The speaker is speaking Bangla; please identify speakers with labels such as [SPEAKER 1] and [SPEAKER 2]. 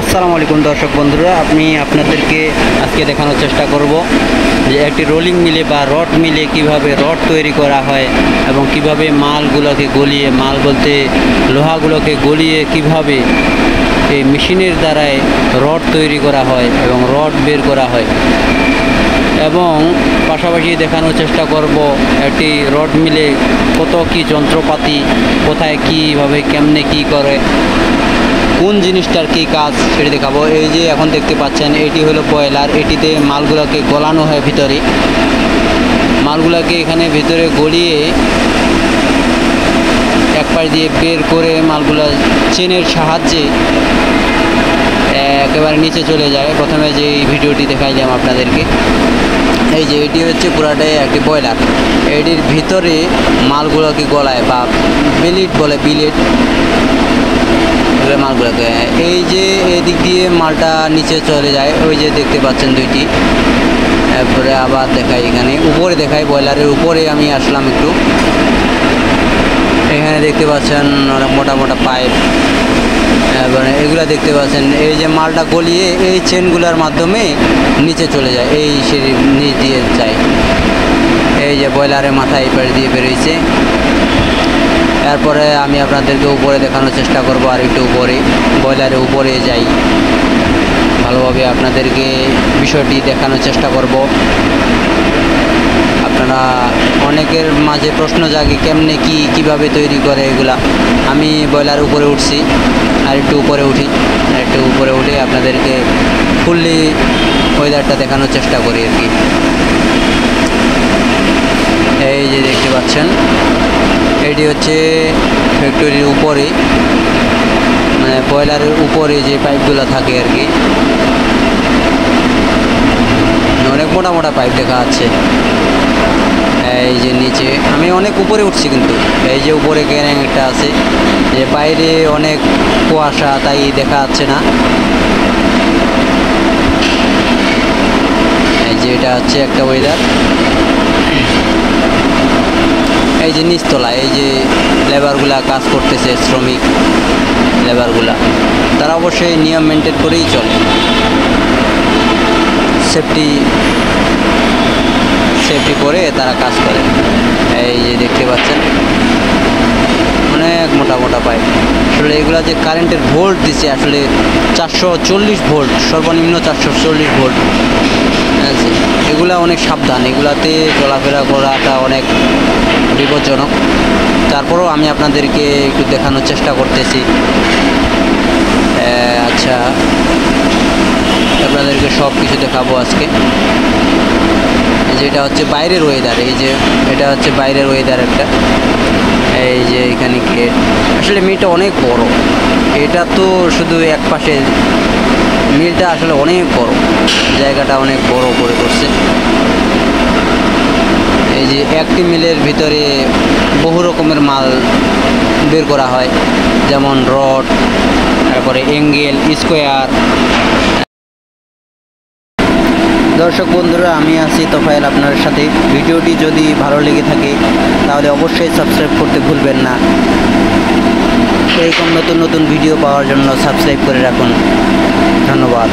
[SPEAKER 1] আসসালামু আলাইকুম দর্শক বন্ধুরা, আমি আপনাদেরকে আজকে দেখানোর চেষ্টা করব যে একটি রোলিং মিলে বা রড মিলে কিভাবে রড তৈরি করা হয় এবং কিভাবে মালগুলোকে গলিয়ে, মাল বলতে লোহাগুলোকে গলিয়ে কিভাবে এই মেশিনের দ্বারাই রড তৈরি করা হয় এবং রড বের করা হয়, এবং পাশাপাশি দেখানোর চেষ্টা করব একটি রড মিলে কত কি যন্ত্রপাতি, কোথায় কীভাবে কেমনে কি করে, কোন জিনিসটার কী কাজ সেটা দেখাবো। এই যে এখন দেখতে পাচ্ছেন, এটি হলো বয়লার। এটিতে মালগুলোকে গলানো হয়, ভিতরে মালগুলোকে এখানে ভিতরে গলিয়ে এক পাশ দিয়ে বের করে মালগুলো চেনের সাহায্যে একেবারে নিচে চলে যায়। প্রথমে যে ভিডিওটি দেখাইলাম আপনাদেরকে, এই যে এটি হচ্ছে পুরাটাই একটি বয়লার। এটির ভিতরে মালগুলোকে গলায় বা বিলেট বলে, বিলেট মালগুলোকে। এই যে এদিক দিয়ে মালটা নিচে চলে যায়, ওই যে দেখতে পাচ্ছেন দুইটি। তারপরে আবার দেখাই, এখানে উপরে দেখাই, বয়লারের উপরে আমি আসলাম একটু। এখানে দেখতে পাচ্ছেন অনেক মোটা মোটা পাইপ, এবারে এগুলো দেখতে পাচ্ছেন। এই যে মালটা গলিয়ে এই চেনগুলোর মাধ্যমে নিচে চলে যায়, এই সিঁড়ির নিচ দিয়ে যায়। এই যে বয়লারের মাথা এই পাশ দিয়ে বেরোইছে। এরপরে আমি আপনাদেরকে উপরে দেখানোর চেষ্টা করব, আর একটু উপরে, বয়লারের উপরে যাই, ভালোভাবে আপনাদেরকে বিষয়টি দেখানোর চেষ্টা করব। আপনারা অনেকের মাঝে প্রশ্ন জাগে কেমনে কিভাবে তৈরি করে এগুলা। আমি বয়লার উপরে উঠছি, আর একটু উপরে উঠি, আর একটু উপরে উঠে আপনাদেরকে ফুললি ওয়েদারটা দেখানোর চেষ্টা করি আর কি। এই যে দেখতে পাচ্ছেন, এটি হচ্ছে ফ্যাক্টরির উপরে, মানে বয়লারের উপরে যে পাইপগুলো থাকে আর কি। অনেক মোটা মোটা পাইপ দেখা যাচ্ছে। এই যে নিচে আমি অনেক উপরে উঠছি, কিন্তু এই যে উপরে গ্যাং একটা আছে, যে বাইরে অনেক কুয়াশা, তাই দেখা যাচ্ছে না। এই যে এটা হচ্ছে একটা ওয়েদার। এই যে নিচতলা, এই যে লেবারগুলা কাজ করতেছে, শ্রমিক লেবারগুলা, তারা অবশ্যই নিয়ম মেনটেন করেই চলে, সেফটি করে তারা কাজ করে। এই যে দেখতে পাচ্ছেন অনেক মোটা মোটা পাইপ। আসলে এগুলা যে কারেন্টের ভোল্ট দিচ্ছে, আসলে 440 ভোল্ট, সর্বনিম্ন 440 ভোল্ট। এগুলা অনেক সাবধান, এগুলাতে চলাফেরা করাটা অনেক বিপজ্জনক। তারপরেও আমি আপনাদেরকে একটু দেখানোর চেষ্টা করতেছি। আচ্ছা, আপনাদেরকে সব কিছু দেখাবো আজকে। যেটা হচ্ছে বাইরের ওয়েদার, এই যে এটা হচ্ছে বাইরের ওয়েদার একটা। এই যে এখানে গেট, আসলে মিলটা অনেক বড়। এটা তো শুধু এক পাশে, মিলটা আসলে অনেক বড়, জায়গাটা অনেক বড় করে করছে। এই যে একটি মিলের ভিতরে বহু রকমের মাল বের করা হয়, যেমন রড, তারপরে এঙ্গেল, স্কোয়ার। দর্শক বন্ধুরা, আমি আছি তোফায়েল আপনার সাথে। ভিডিওটি যদি ভালো লেগে থাকে তাহলে অবশ্যই সাবস্ক্রাইব করতে ভুলবেন না। এরকম নতুন নতুন ভিডিও পাওয়ার জন্য সাবস্ক্রাইব করে রাখুন। ধন্যবাদ।